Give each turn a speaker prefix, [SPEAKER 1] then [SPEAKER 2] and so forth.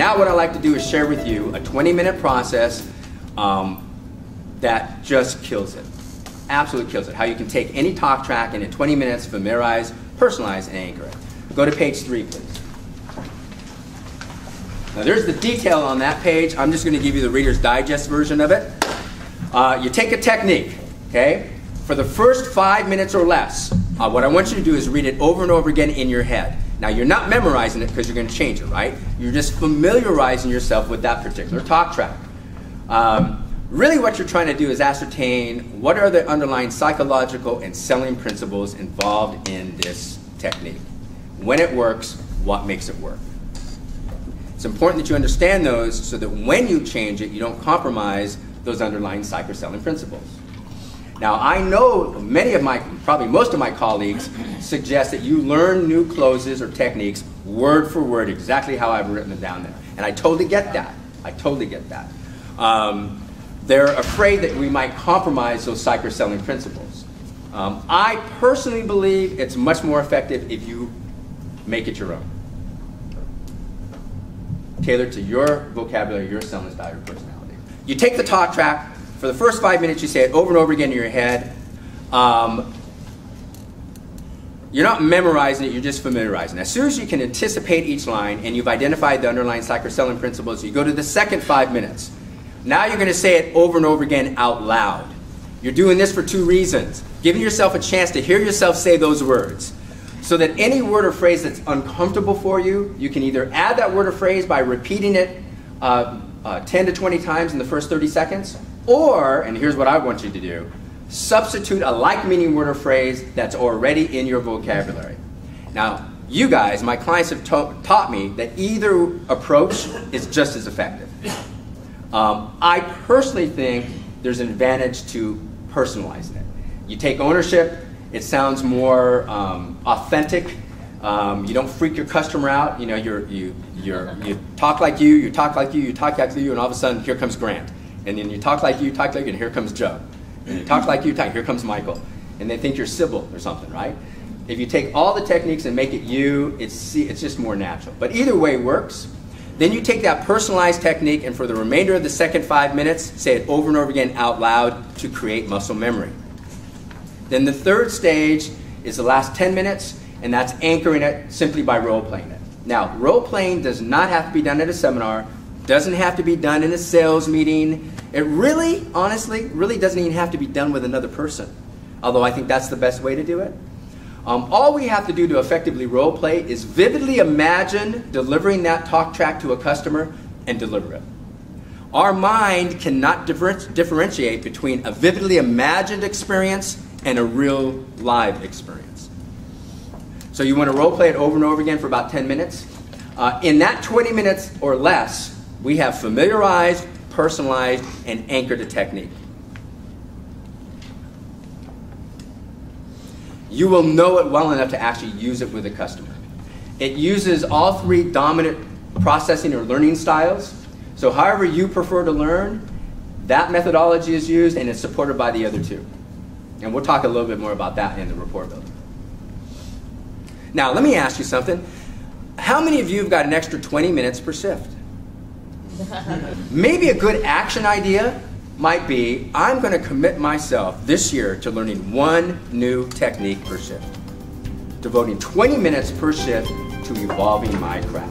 [SPEAKER 1] Now what I like to do is share with you a 20-minute process that just kills it. Absolutely kills it. How you can take any talk track and in 20 minutes familiarize, personalize, and anchor it. Go to page 3, please. Now there's the detail on that page. I'm just going to give you the Reader's Digest version of it. You take a technique, okay? For the first 5 minutes or less, what I want you to do is read it over and over again in your head. Now you're not memorizing it because you're going to change it, right? You're just familiarizing yourself with that particular talk track. Really what you're trying to do is ascertain what are the underlying psychological and selling principles involved in this technique. When it works, what makes it work. It's important that you understand those so that when you change it, you don't compromise those underlying psych or selling principles. Now I know many of my, probably most of my colleagues suggest that you learn new closes or techniques word for word exactly how I've written them down there. And I totally get that. I totally get that. They're afraid that we might compromise those psych or selling principles. I personally believe it's much more effective if you make it your own. Tailored to your vocabulary, your selling style, your personality. You take the talk track. For the first 5 minutes, you say it over and over again in your head. You're not memorizing it, you're just familiarizing. As soon as you can anticipate each line and you've identified the underlying psych or selling principles, you go to the second 5 minutes. Now you're going to say it over and over again out loud. You're doing this for 2 reasons. Giving yourself a chance to hear yourself say those words. So that any word or phrase that's uncomfortable for you, you can either add that word or phrase by repeating it 10 to 20 times in the first 30 seconds, or, and here's what I want you to do, substitute a like-meaning word or phrase that's already in your vocabulary. Now, you guys, my clients have taught me that either approach is just as effective. I personally think there's an advantage to personalizing it. You take ownership, it sounds more authentic. You don't freak your customer out. You know, you talk like you talk like you talk like you, and all of a sudden here comes Grant. And then you talk like you, and here comes Joe. And you talk like you, here comes Michael. And they think you're Sybil or something, right? If you take all the techniques and make it you, it's just more natural. But either way works. Then you take that personalized technique and for the remainder of the second 5 minutes, say it over and over again out loud to create muscle memory. Then the third stage is the last 10 minutes, and that's anchoring it simply by role-playing it. Now, role-playing does not have to be done at a seminar, doesn't have to be done in a sales meeting. It really, honestly, really doesn't even have to be done with another person, although I think that's the best way to do it. All we have to do to effectively role-play is vividly imagine delivering that talk track to a customer and deliver it. Our mind cannot differentiate between a vividly imagined experience and a real live experience. So you want to role-play it over and over again for about 10 minutes. In that 20 minutes or less, we have familiarized, personalized, and anchored a technique. You will know it well enough to actually use it with a customer. It uses all 3 dominant processing or learning styles. So however you prefer to learn, that methodology is used and it's supported by the other 2. And we'll talk a little bit more about that in the report building. Now, let me ask you something. How many of you have got an extra 20 minutes per shift? Maybe a good action idea might be, I'm going to commit myself this year to learning 1 new technique per shift, devoting 20 minutes per shift to evolving my craft.